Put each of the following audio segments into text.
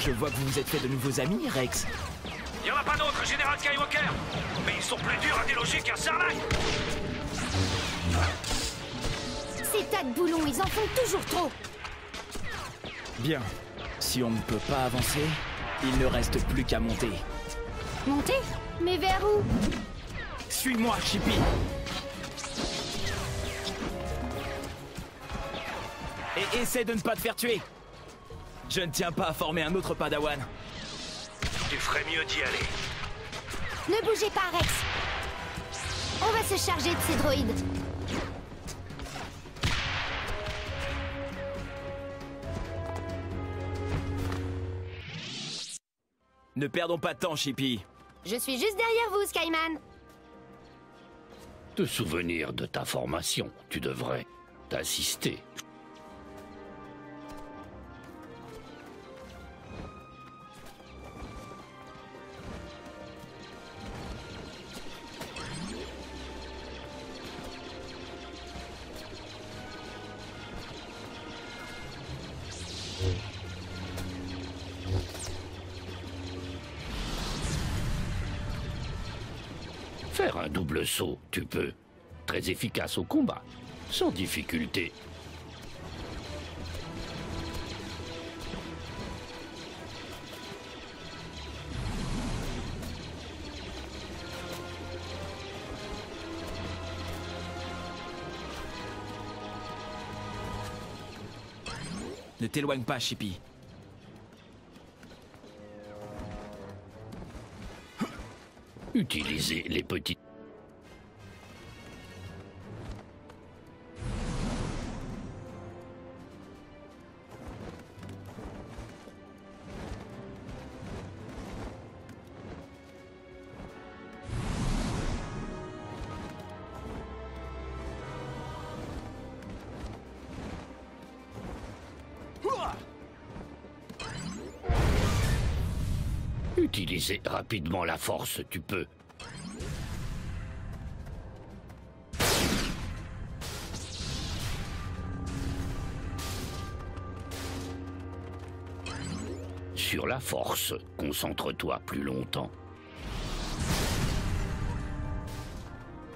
Je vois que vous vous êtes fait de nouveaux amis, Rex. Y en a pas d'autres, Général Skywalker. Mais ils sont plus durs à déloger qu'un sarlac. Ces tas de boulons, ils en font toujours trop. Bien. Si on ne peut pas avancer, il ne reste plus qu'à monter. Monter? Mais vers où? Suis-moi, Chippy. Et essaie de ne pas te faire tuer. Je ne tiens pas à former un autre padawan. Tu ferais mieux d'y aller. Ne bougez pas, Rex. On va se charger de ces droïdes. Ne perdons pas de temps, Chippy. Je suis juste derrière vous, Skyman. Te souvenir de ta formation, tu devrais t'assister. Faire un double saut, tu peux. Très efficace au combat, sans difficulté. Ne t'éloigne pas, Chippy. Utilisez les petits... Utilisez rapidement la force, tu peux. Sur la force, concentre-toi plus longtemps.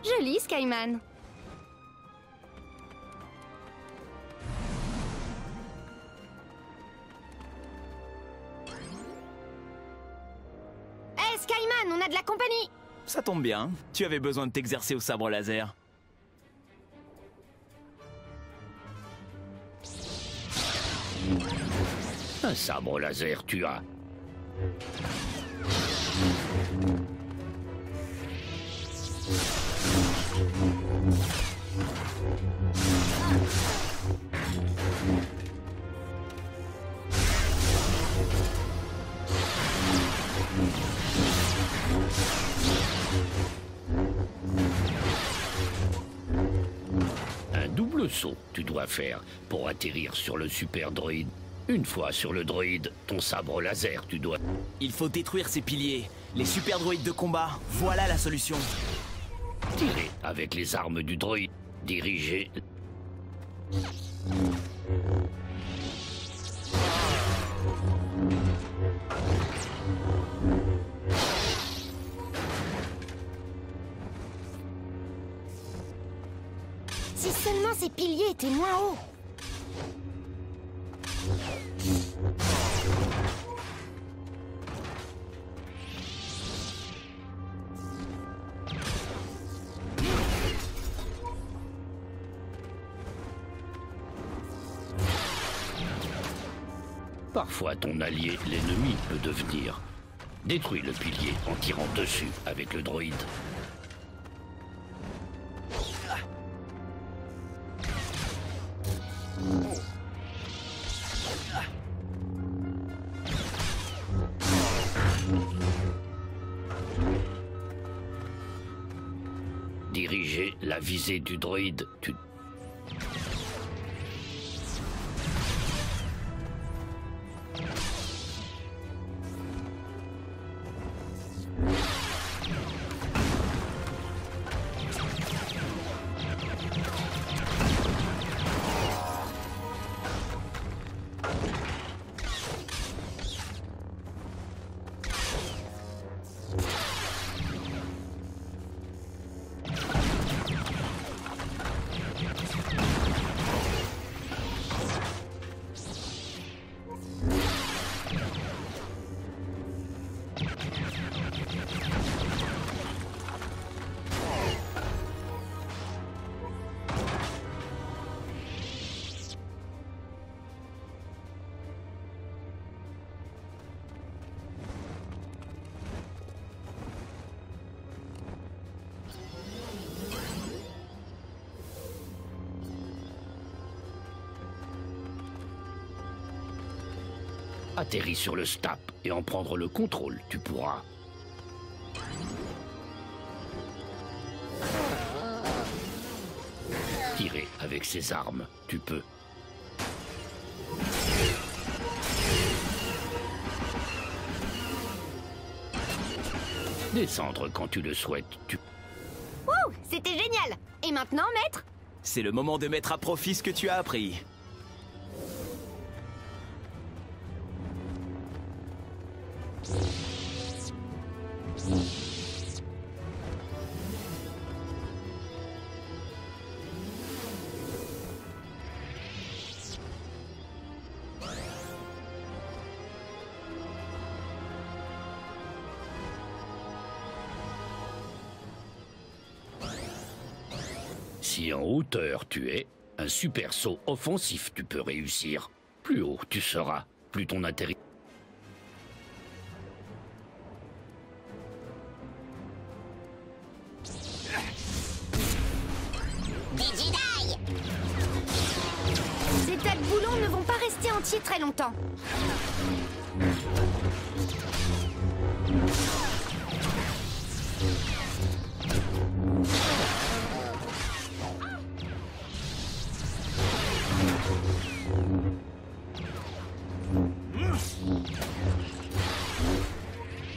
Joli, Skyman. Hé, Skyman, on a de la compagnie. Ça tombe bien. Tu avais besoin de t'exercer au sabre laser. Un sabre laser, tu as. Un double saut, tu dois faire pour atterrir sur le super droïde. Une fois sur le droïde, ton sabre laser, tu dois... Il faut détruire ces piliers. Les super droïdes de combat, voilà la solution. Tirer avec les armes du droïde. Diriger... Si seulement ces piliers étaient moins hauts. Parfois, ton allié, l'ennemi, peut devenir. Détruis le pilier en tirant dessus avec le droïde. Diriger la visée du droïde. Tu... Atterris sur le STAP et en prendre le contrôle, tu pourras. Tirer avec ces armes, tu peux. Descendre quand tu le souhaites, tu... Wouh, c'était génial. Et maintenant, maître? C'est le moment de mettre à profit ce que tu as appris. Si en hauteur tu es, un super saut offensif tu peux réussir. Plus haut tu seras, plus ton atterrissage. Ces tas de boulons ne vont pas rester entiers très longtemps.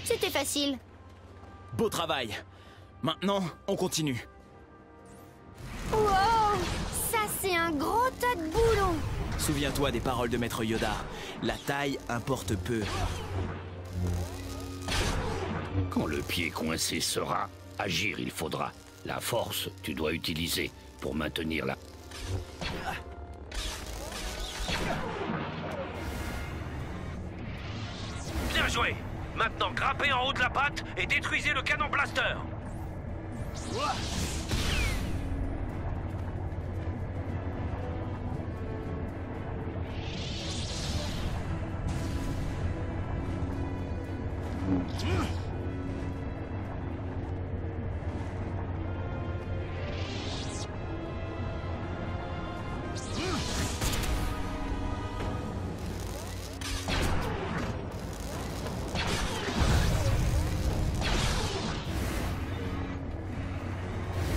C'était facile. Beau travail. Maintenant, on continue. Wow, ça c'est un gros tas de boulons. Souviens-toi des paroles de Maître Yoda. La taille importe peu. Quand le pied coincé sera, agir il faudra. La force, tu dois utiliser pour maintenir la... Bien joué. Maintenant, grimpez en haut de la patte et détruisez le canon blaster.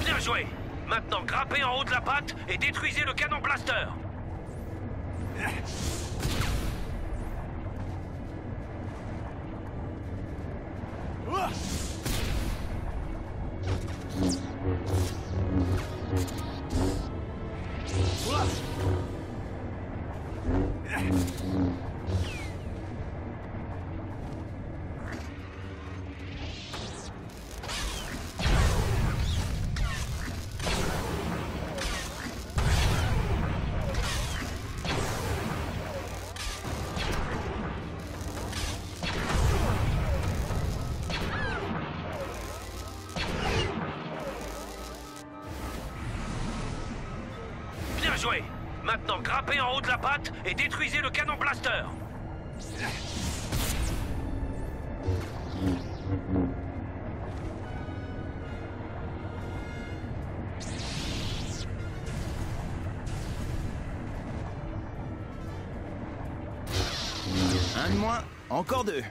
Bien joué. Maintenant, grimpez en haut de la patte et détruisez le canon blaster. Bien joué. Maintenant, grimpez en haut de la patte et détruisez le canon blaster. Un de moins, encore deux.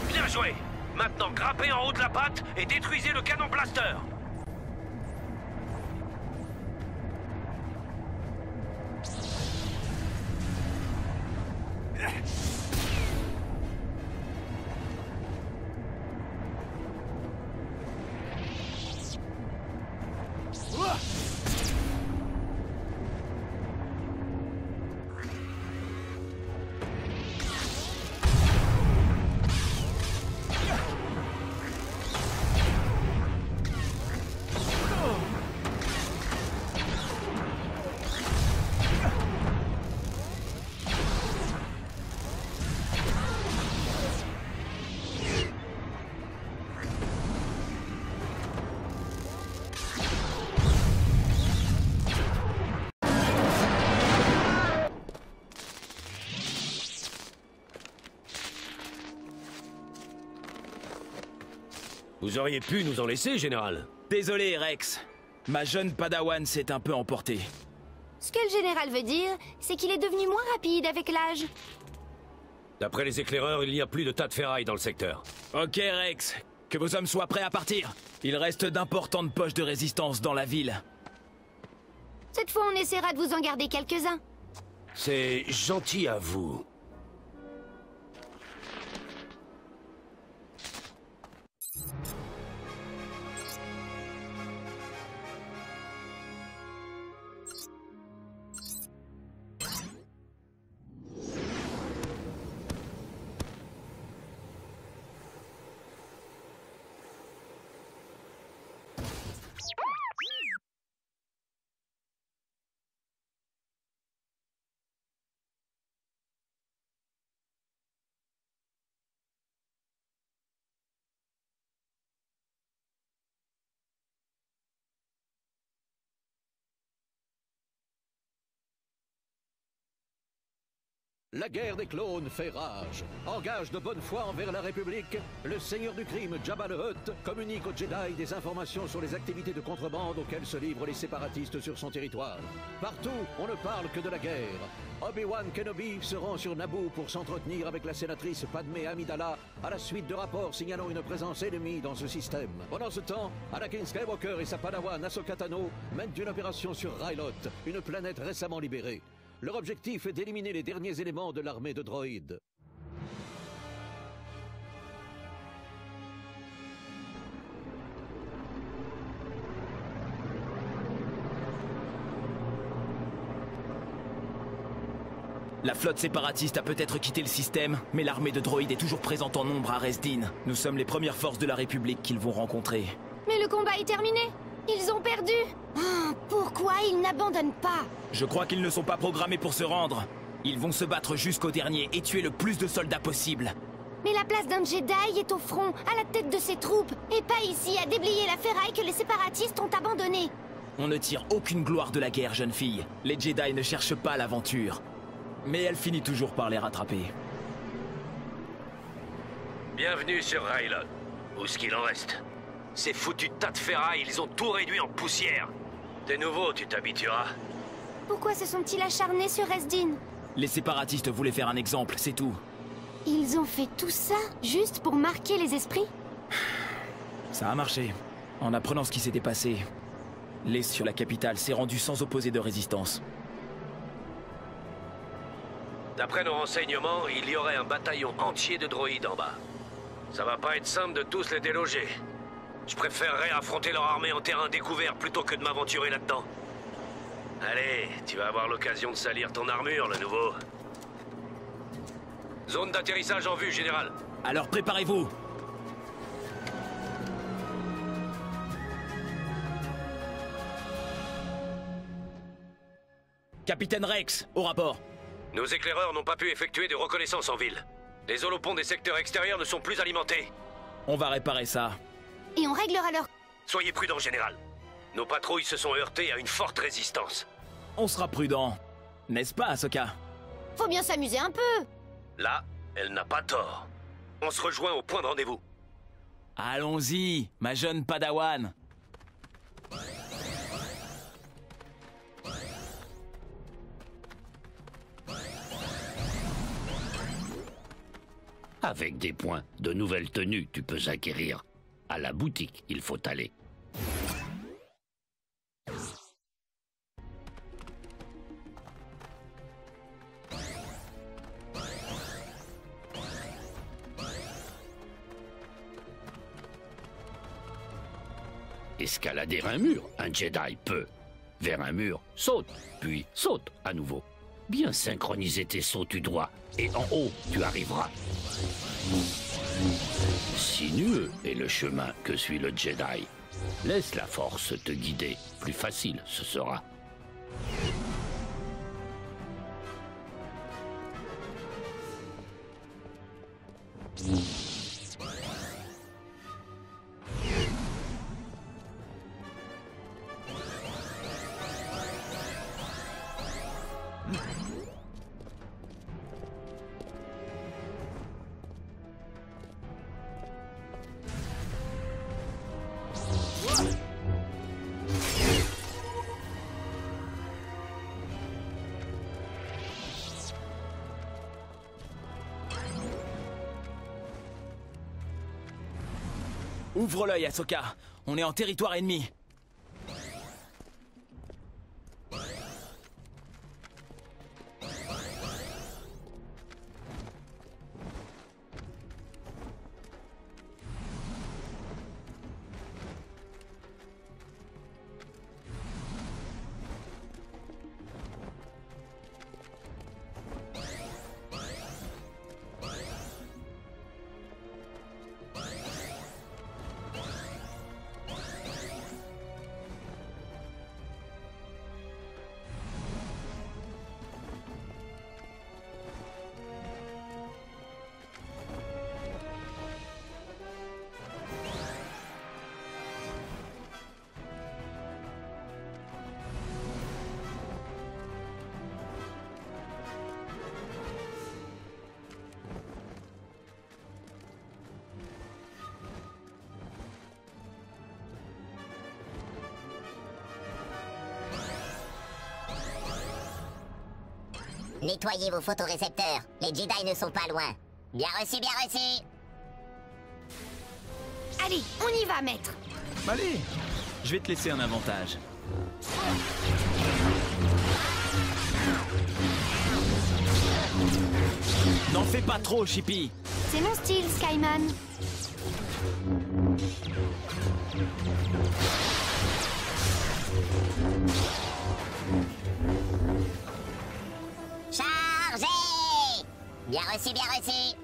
Bien joué. Maintenant, grimpez en haut de la patte et détruisez le canon blaster. Vous auriez pu nous en laisser, général. Désolé, Rex. Ma jeune padawan s'est un peu emportée. Ce que le général veut dire, c'est qu'il est devenu moins rapide avec l'âge. D'après les éclaireurs, il n'y a plus de tas de ferraille dans le secteur. Ok, Rex. Que vos hommes soient prêts à partir. Il reste d'importantes poches de résistance dans la ville. Cette fois, on essaiera de vous en garder quelques-uns. C'est gentil à vous. La guerre des clones fait rage. En gage de bonne foi envers la République, le seigneur du crime, Jabba the Hutt, communique aux Jedi des informations sur les activités de contrebande auxquelles se livrent les séparatistes sur son territoire. Partout, on ne parle que de la guerre. Obi-Wan Kenobi se rend sur Naboo pour s'entretenir avec la sénatrice Padmé Amidala à la suite de rapports signalant une présence ennemie dans ce système. Pendant ce temps, Anakin Skywalker et sa padawan Ahsoka Tano mènent une opération sur Ryloth, une planète récemment libérée. Leur objectif est d'éliminer les derniers éléments de l'armée de droïdes. La flotte séparatiste a peut-être quitté le système, mais l'armée de droïdes est toujours présente en nombre à Resdin. Nous sommes les premières forces de la République qu'ils vont rencontrer. Mais le combat est terminé. Ils ont perdu. Pourquoi ils n'abandonnent pas? Je crois qu'ils ne sont pas programmés pour se rendre. Ils vont se battre jusqu'au dernier et tuer le plus de soldats possible. Mais la place d'un Jedi est au front, à la tête de ses troupes, et pas ici à déblayer la ferraille que les séparatistes ont abandonnée. On ne tire aucune gloire de la guerre, jeune fille. Les Jedi ne cherchent pas l'aventure. Mais elle finit toujours par les rattraper. Bienvenue sur Ryloth. Où est-ce qu'il en reste? Ces foutus tas de ferraille, ils ont tout réduit en poussière. T'es nouveau, tu t'habitueras. Pourquoi se sont-ils acharnés sur Resdin? Les séparatistes voulaient faire un exemple, c'est tout. Ils ont fait tout ça juste pour marquer les esprits? Ça a marché. En apprenant ce qui s'était passé, l'Est sur la capitale s'est rendu sans opposer de résistance. D'après nos renseignements, il y aurait un bataillon entier de droïdes en bas. Ça va pas être simple de tous les déloger. Je préférerais affronter leur armée en terrain découvert plutôt que de m'aventurer là-dedans. Allez, tu vas avoir l'occasion de salir ton armure, le nouveau. Zone d'atterrissage en vue, général. Alors préparez-vous! Capitaine Rex, au rapport. Nos éclaireurs n'ont pas pu effectuer de reconnaissance en ville. Les holopons des secteurs extérieurs ne sont plus alimentés. On va réparer ça. Et on réglera leur... Soyez prudents, général. Nos patrouilles se sont heurtées à une forte résistance. On sera prudent. N'est-ce pas, Ahsoka? Faut bien s'amuser un peu. Là, elle n'a pas tort. On se rejoint au point de rendez-vous. Allons-y, ma jeune padawan. Avec des points, de nouvelles tenues, tu peux acquérir. À la boutique, il faut aller. Escalader un mur, un Jedi peut. Vers un mur, saute, puis saute à nouveau. Bien synchroniser tes sauts du doigt, et en haut, tu arriveras. Sinueux est le chemin que suit le Jedi. Laisse la force te guider, plus facile ce sera. Ouvre l'œil, Ahsoka. On est en territoire ennemi. Nettoyez vos photorécepteurs. Les Jedi ne sont pas loin. Bien reçu, bien reçu. Allez, on y va, maître. Allez, je vais te laisser un avantage. N'en fais pas trop, Chippy. C'est mon style, Skyman. Chargez! Bien reçu, bien reçu.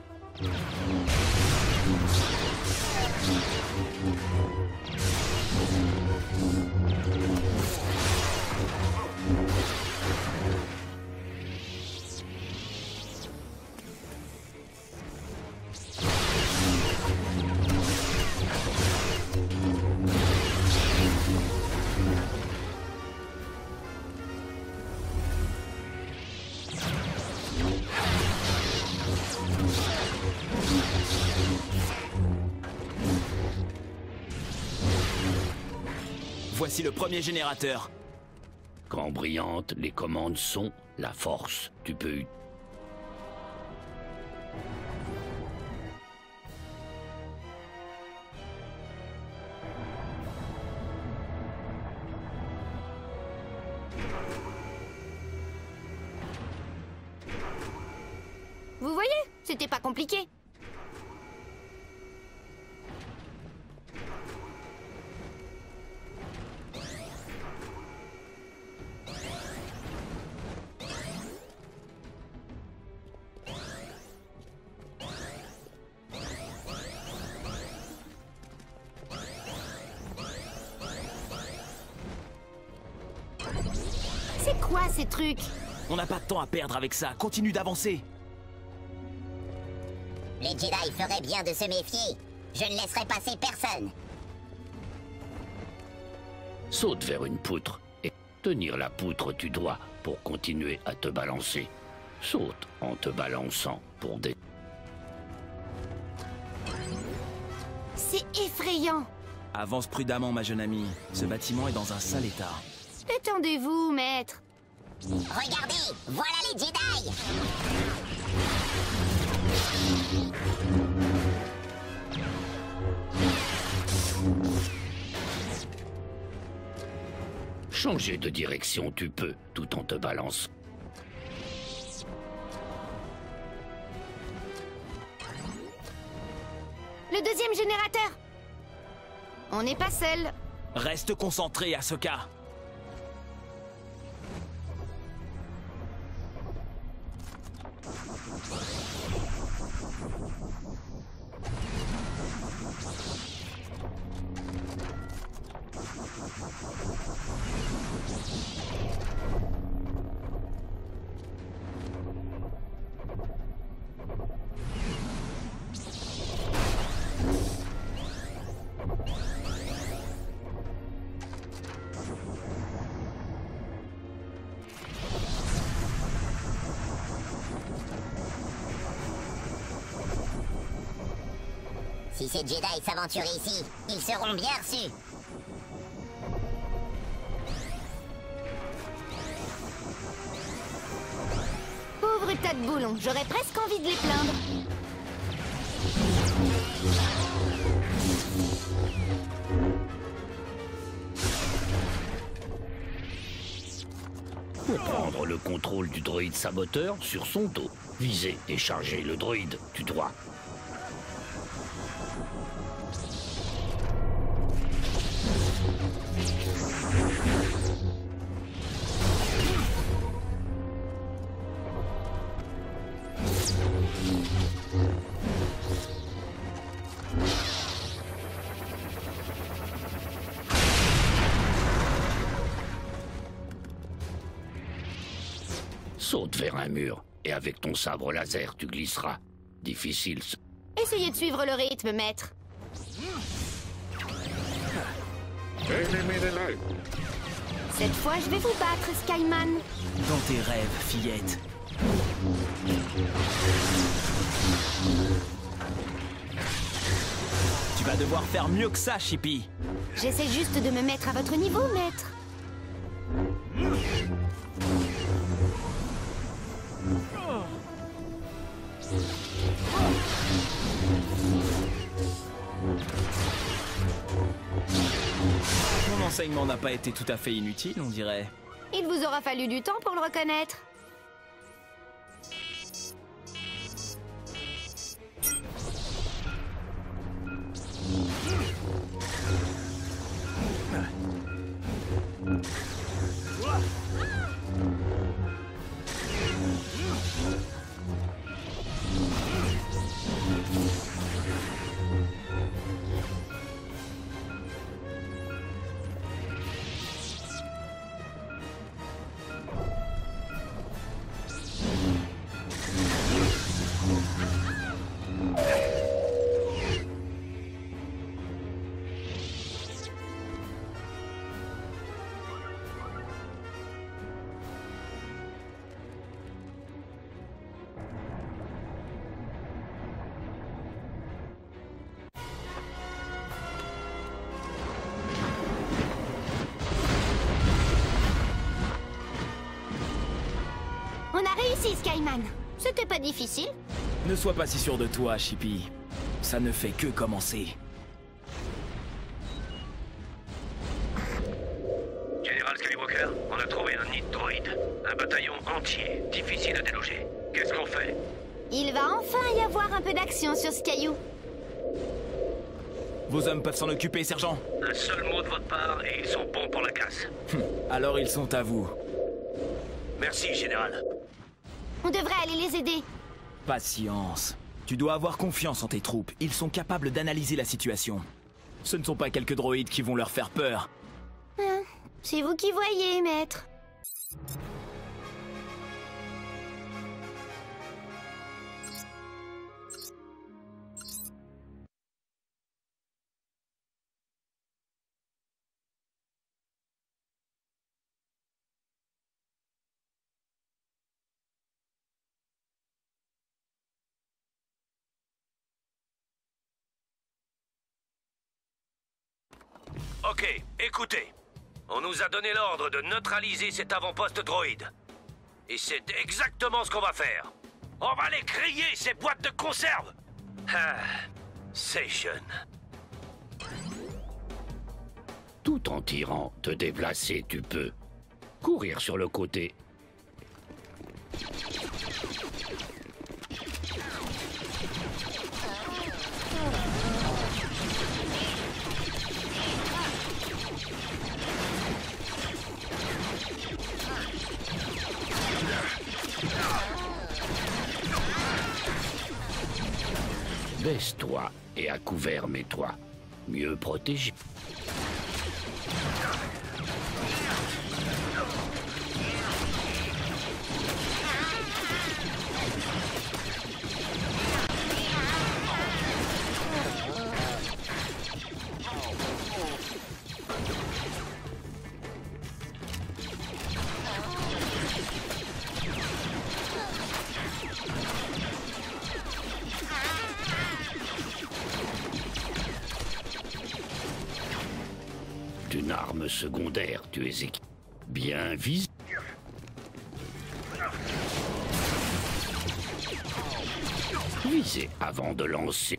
Voici le premier générateur. Quand brillante, les commandes sont la force. Tu peux... Vous voyez, c'était pas compliqué. C'est quoi ces trucs? On n'a pas de temps à perdre avec ça. Continue d'avancer. Les Jedi feraient bien de se méfier. Je ne laisserai passer personne. Saute vers une poutre et tenir la poutre tu dois pour continuer à te balancer. Saute en te balançant pour des... C'est effrayant. Avance prudemment, ma jeune amie. Ce bâtiment est dans un sale état. Détendez-vous, maître. Regardez, voilà les Jedi. Changer de direction tu peux, tout en te balançant. Le deuxième générateur. On n'est pas seul. Reste concentré, Ahsoka. Si ces Jedi s'aventurent ici, ils seront bien reçus. Pauvre tas de boulons, j'aurais presque envie de les plaindre. Pour prendre le contrôle du droïde saboteur sur son dos. Visez et chargez le droïde du droit. Saute vers un mur, et avec ton sabre laser, tu glisseras. Difficile. Essayez de suivre le rythme, maître. Cette fois, je vais vous battre, Skyman. Dans tes rêves, fillette. Tu vas devoir faire mieux que ça, Chippy. J'essaie juste de me mettre à votre niveau, maître. Mon enseignement n'a pas été tout à fait inutile, on dirait. Il vous aura fallu du temps pour le reconnaître. On a réussi, Skyman. C'était pas difficile. Ne sois pas si sûr de toi, Chippy. Ça ne fait que commencer. Général Skywalker, on a trouvé un nid de droïdes. Un bataillon entier, difficile à déloger. Qu'est-ce qu'on fait? Il va enfin y avoir un peu d'action sur ce caillou. Vos hommes peuvent s'en occuper, sergent. Un seul mot de votre part et ils sont bons pour la casse. Alors ils sont à vous. Merci, général. On devrait aller les aider. Patience. Tu dois avoir confiance en tes troupes. Ils sont capables d'analyser la situation. Ce ne sont pas quelques droïdes qui vont leur faire peur. Hein, c'est vous qui voyez, maître. Ok, écoutez. On nous a donné l'ordre de neutraliser cet avant-poste droïde. Et c'est exactement ce qu'on va faire. On va les griller, ces boîtes de conserve. Ah, c'est jeune. Tout en tirant, te déplacer, tu peux. Courir sur le côté. Baisse-toi et à couvert mets-toi. Mieux protégé. D'une arme secondaire, tu es équipé. Bien visé. Visez avant de lancer.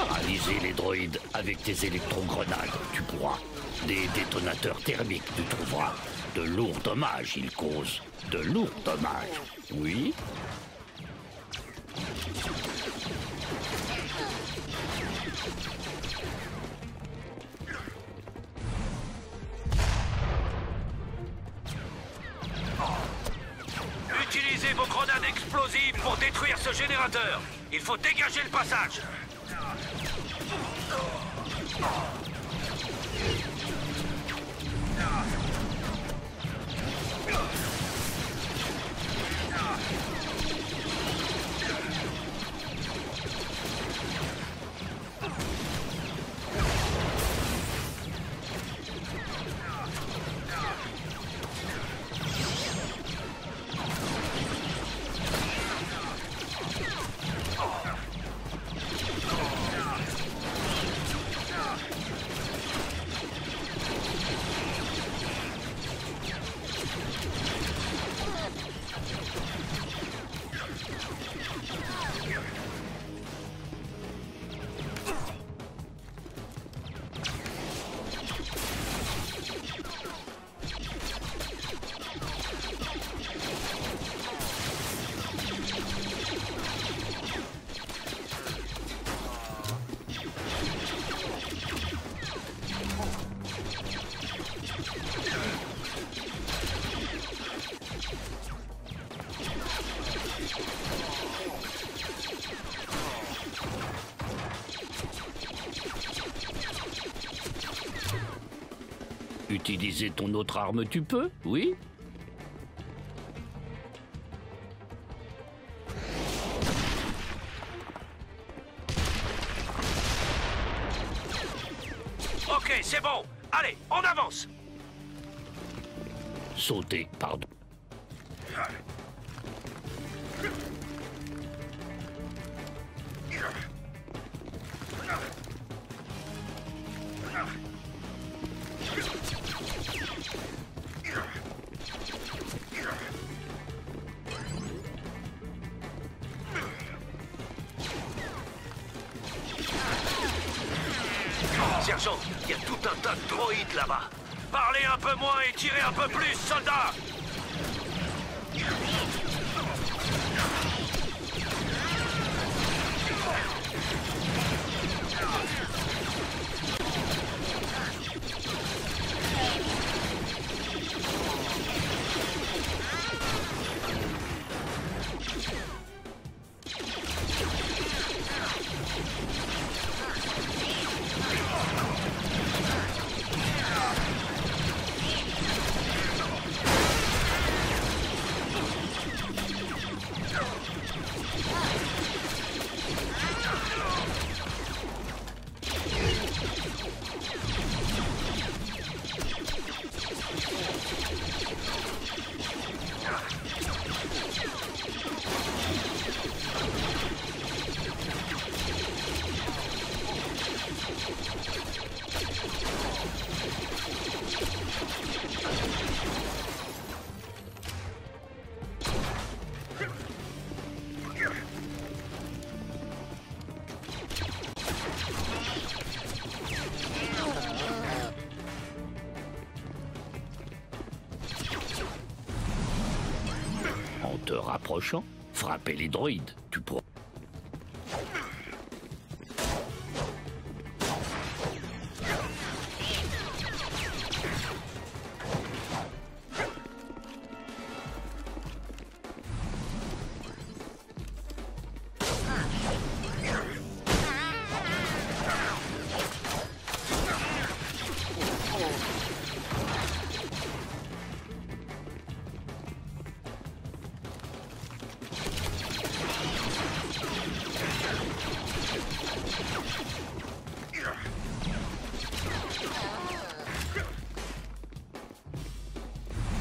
paralyser les droïdes avec tes électrogrenades, tu pourras. Des détonateurs thermiques, tu trouveras. De lourds dommages, ils causent. De lourds dommages. Oui. Utilisez vos grenades explosives pour détruire ce générateur. Il faut dégager le passage. Utiliser ton autre arme, tu peux, oui. Ok, c'est bon. Allez, on avance. Sauter, pardon. Sergent, il y a tout un tas de droïdes là-bas. Parlez un peu moins et tirez un peu plus, soldats. En te rapprochant, frapper les droïdes, tu pourras.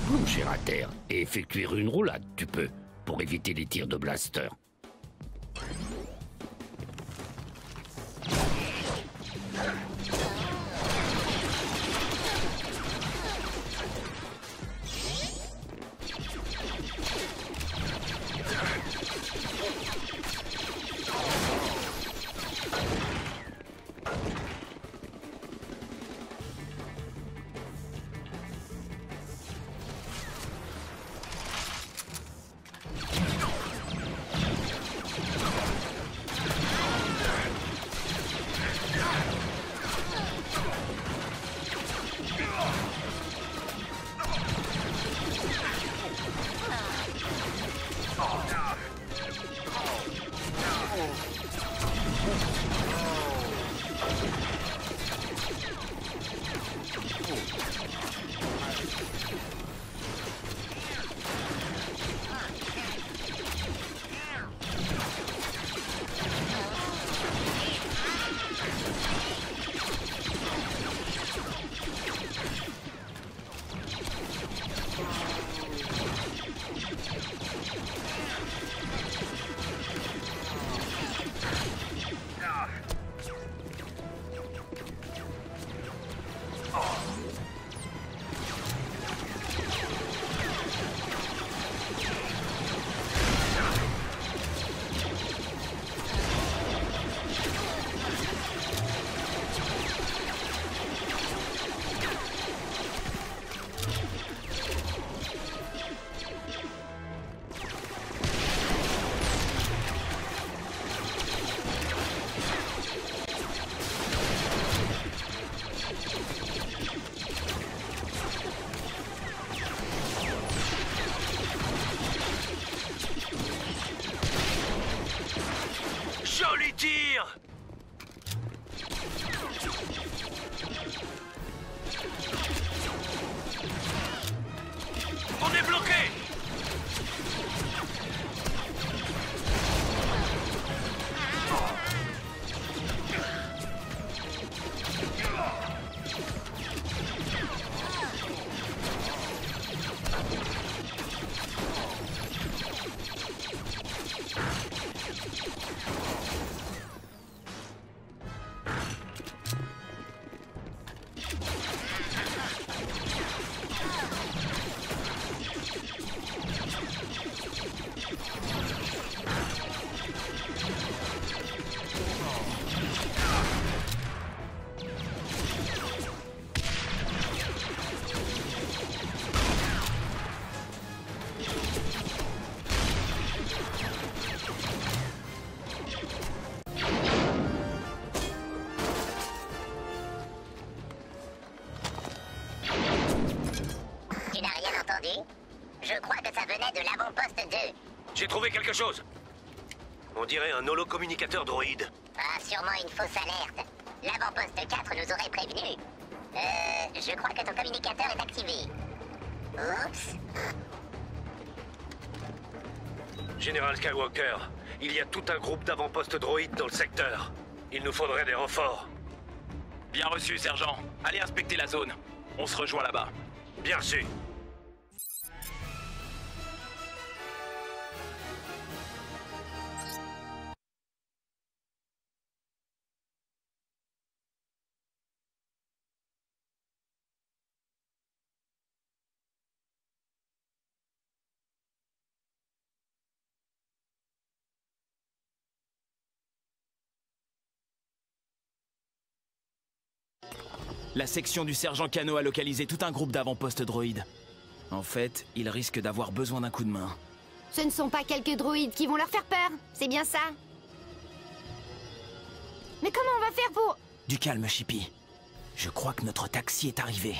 Plonger à terre et effectuer une roulade, tu peux, pour éviter les tirs de blaster. Oh, lui tire! On est bloqué! Je crois que ça venait de l'avant-poste 2. J'ai trouvé quelque chose. On dirait un holocommunicateur droïde. Ah, sûrement une fausse alerte. L'avant-poste 4 nous aurait prévenu. Je crois que ton communicateur est activé. Oups. Général Skywalker, il y a tout un groupe d'avant-postes droïdes dans le secteur. Il nous faudrait des renforts. Bien reçu, sergent. Allez inspecter la zone. On se rejoint là-bas. Bien reçu. La section du sergent Kano a localisé tout un groupe d'avant-postes droïdes. En fait, ils risquent d'avoir besoin d'un coup de main. Ce ne sont pas quelques droïdes qui vont leur faire peur, c'est bien ça? Mais comment on va faire pour... Du calme, Chippy. Je crois que notre taxi est arrivé.